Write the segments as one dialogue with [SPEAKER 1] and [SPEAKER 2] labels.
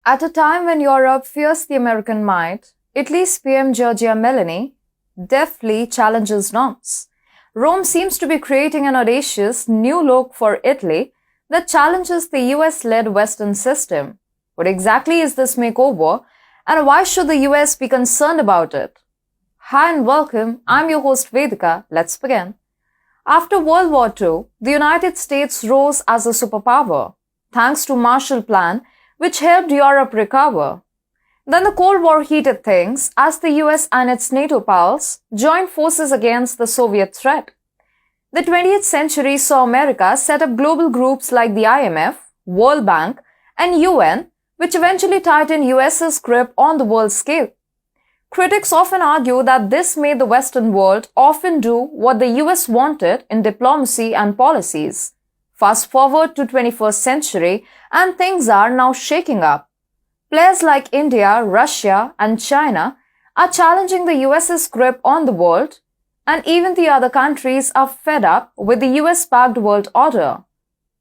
[SPEAKER 1] At a time when Europe fears the American might, Italy's PM Giorgia Meloni deftly challenges norms. Rome seems to be creating an audacious new look for Italy that challenges the US-led Western system. What exactly is this makeover, and why should the US be concerned about it? Hi and welcome, I'm your host Vedika. Let's begin. After World War II, the United States rose as a superpower, thanks to Marshall Plan, which helped Europe recover. Then the Cold War heated things as the US and its NATO pals joined forces against the Soviet threat. The 20th century saw America set up global groups like the IMF, World Bank, and UN, which eventually tightened US's grip on the world scale. Critics often argue that this made the Western world often do what the US wanted in diplomacy and policies. Fast forward to 21st century and things are now shaking up. Players like India, Russia and China are challenging the US's grip on the world, and even the other countries are fed up with the US-backed world order.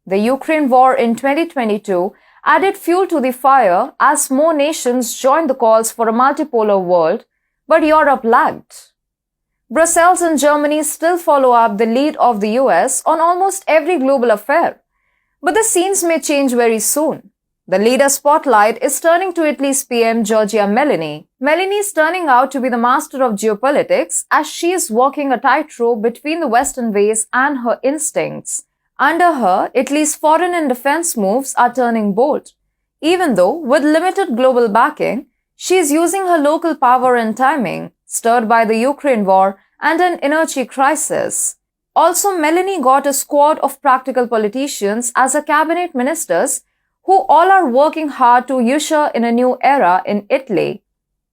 [SPEAKER 1] The Ukraine war in 2022 added fuel to the fire as more nations joined the calls for a multipolar world, but Europe lagged. Brussels and Germany still follow up the lead of the US on almost every global affair. But the scenes may change very soon. The leader spotlight is turning to Italy's PM Giorgia Meloni. Meloni is turning out to be the master of geopolitics as she is walking a tightrope between the Western ways and her instincts. Under her, Italy's foreign and defense moves are turning bold. Even though, with limited global backing, she is using her local power and timing, stirred by the Ukraine war and an energy crisis. Also, Meloni got a squad of practical politicians as her cabinet ministers who all are working hard to usher in a new era in Italy.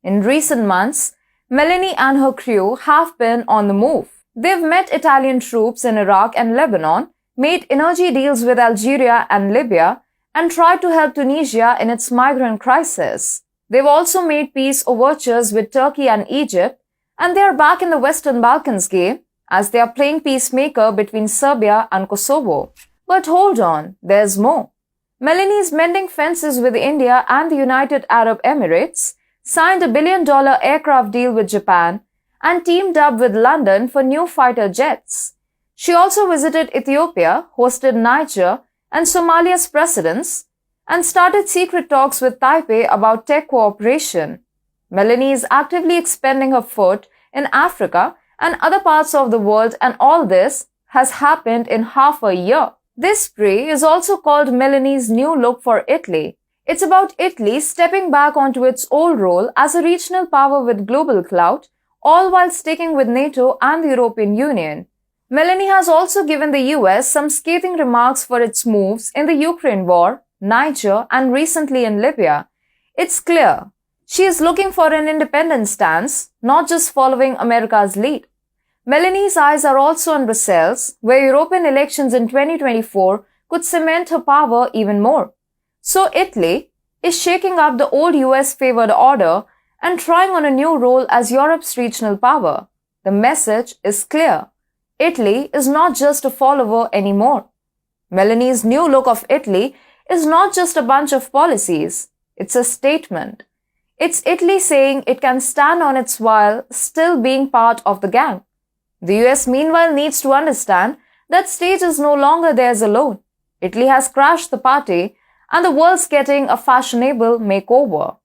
[SPEAKER 1] In recent months, Meloni and her crew have been on the move. They've met Italian troops in Iraq and Lebanon, made energy deals with Algeria and Libya, and tried to help Tunisia in its migrant crisis. They've also made peace overtures with Turkey and Egypt, and they are back in the Western Balkans game as they are playing peacemaker between Serbia and Kosovo. But hold on, there's more. Meloni is mending fences with India and the United Arab Emirates, signed $1 billion aircraft deal with Japan, and teamed up with London for new fighter jets. She also visited Ethiopia, hosted Niger and Somalia's presidents, and started secret talks with Taipei about tech cooperation. Meloni is actively expanding her foot in Africa and other parts of the world, and all this has happened in half a year. This spree is also called Meloni's new look for Italy. It's about Italy stepping back onto its old role as a regional power with global clout, all while sticking with NATO and the European Union. Meloni has also given the US some scathing remarks for its moves in the Ukraine war, Niger, and recently in Libya. It's clear she is looking for an independent stance, not just following America's lead. Meloni's eyes are also on Brussels, where European elections in 2024 could cement her power even more. So Italy is shaking up the old US-favored order and trying on a new role as Europe's regional power. The message is clear. Italy is not just a follower anymore. Meloni's new look of Italy is not just a bunch of policies. It's a statement. It's Italy saying it can stand on its while still being part of the gang. The US meanwhile needs to understand that stage is no longer theirs alone. Italy has crashed the party and the world's getting a fashionable makeover.